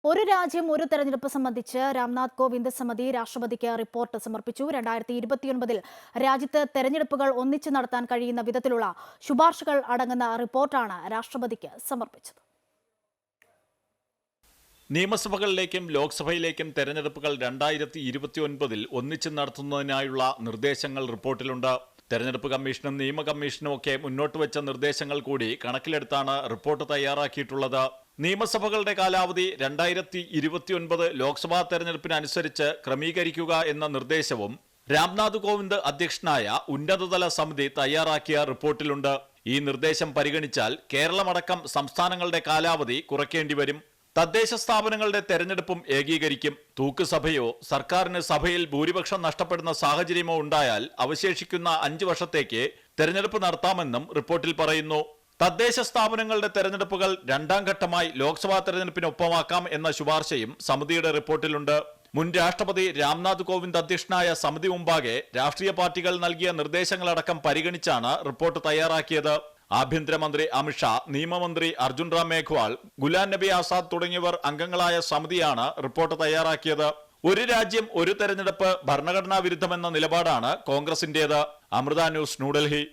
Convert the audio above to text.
ഒരു രാജ്യം ഒരു തെരഞ്ഞെടുപ്പ് സംബന്ധിച്ച് രാംനാഥ് കോവിന്ദ് സമിതി രാഷ്ട്രപതിക്ക് റിപ്പോർട്ട് സമർപ്പിച്ചു. 2029 രാജ്യത്ത് തെരഞ്ഞെടുപ്പുകൾ ഒന്നിച്ചു നടത്താൻ കഴിയുന്ന വിധത്തിലുള്ള ശുപാർശകൾ അടങ്ങുന്ന റിപ്പോർട്ടാണ് രാഷ്ട്രപതിക്ക് സമർപ്പിച്ചത്. നിയമസഭകളിലേക്കും ലോക്സഭയിലേക്കും തെരഞ്ഞെടുപ്പുകൾ 2029 ഒന്നിച്ചു നടത്തുന്നതിനായുള്ള നിർദ്ദേശങ്ങൾ റിപ്പോർട്ടിലുണ്ട്. തെരഞ്ഞെടുപ്പ് കമ്മീഷനും നിയമ കമ്മീഷനും ഒക്കെ മുന്നോട്ട് വെച്ച നിർദ്ദേശങ്ങൾ കൂടി കണക്കിലെടുത്താണ് റിപ്പോർട്ട് തയ്യാറാക്കിയിട്ടുള്ളത്. നിയമസഭകളുടെ കാലാവധി 2029 ലോക്സഭാ തെരഞ്ഞെടുപ്പിനനുസരിച്ച് ക്രമീകരിക്കുക എന്ന നിർദ്ദേശവും രാംനാഥ് കോവിന്ദ് അധ്യക്ഷനായ ഉന്നതതല സമിതി തയ്യാറാക്കിയ റിപ്പോർട്ടിലുണ്ട്. ഈ നിർദ്ദേശം പരിഗണിച്ചാൽ കേരളമടക്കം സംസ്ഥാനങ്ങളുടെ കാലാവധി കുറയ്ക്കേണ്ടി വരും. തദ്ദേശ സ്ഥാപനങ്ങളുടെ തെരഞ്ഞെടുപ്പും ഏകീകരിക്കും. തൂക്കുസഭയോ സർക്കാരിന് സഭയിൽ ഭൂരിപക്ഷം നഷ്ടപ്പെടുന്ന സാഹചര്യമോ ഉണ്ടായാൽ അവശേഷിക്കുന്ന 5 വർഷത്തേക്ക് തെരഞ്ഞെടുപ്പ് നടത്താമെന്നും റിപ്പോർട്ടിൽ പറയുന്നു. തദ്ദേശ സ്ഥാപനങ്ങളുടെ തെരഞ്ഞെടുപ്പുകൾ 2ാം ഘട്ടമായി ലോക്സഭാ തെരഞ്ഞെടുപ്പിനൊപ്പമാക്കാം എന്ന ശുപാർശയും സമിതിയുടെ റിപ്പോർട്ടിലുണ്ട്. മുൻ രാഷ്ട്രപതി രാംനാഥ് കോവിന്ദ് അധ്യക്ഷനായ സമിതി മുമ്പാകെ രാഷ്ട്രീയ പാർട്ടികൾ നൽകിയ നിർദ്ദേശങ്ങളടക്കം പരിഗണിച്ചാണ് റിപ്പോർട്ട് തയ്യാറാക്കിയത്. ആഭ്യന്തരമന്ത്രി അമിത്ഷാ, നിയമമന്ത്രി അർജുൻ റാം മേഘ്വാൾ, ഗുലാം നബി ആസാദ് തുടങ്ങിയവർ അംഗങ്ങളായ സമിതിയാണ് റിപ്പോർട്ട് തയ്യാറാക്കിയത്. ഒരു രാജ്യം ഒരു തെരഞ്ഞെടുപ്പ് ഭരണഘടനാ വിരുദ്ധമെന്ന നിലപാടാണ് കോൺഗ്രസിന്റേത്. അമൃത ന്യൂസ്, ന്യൂഡൽഹി.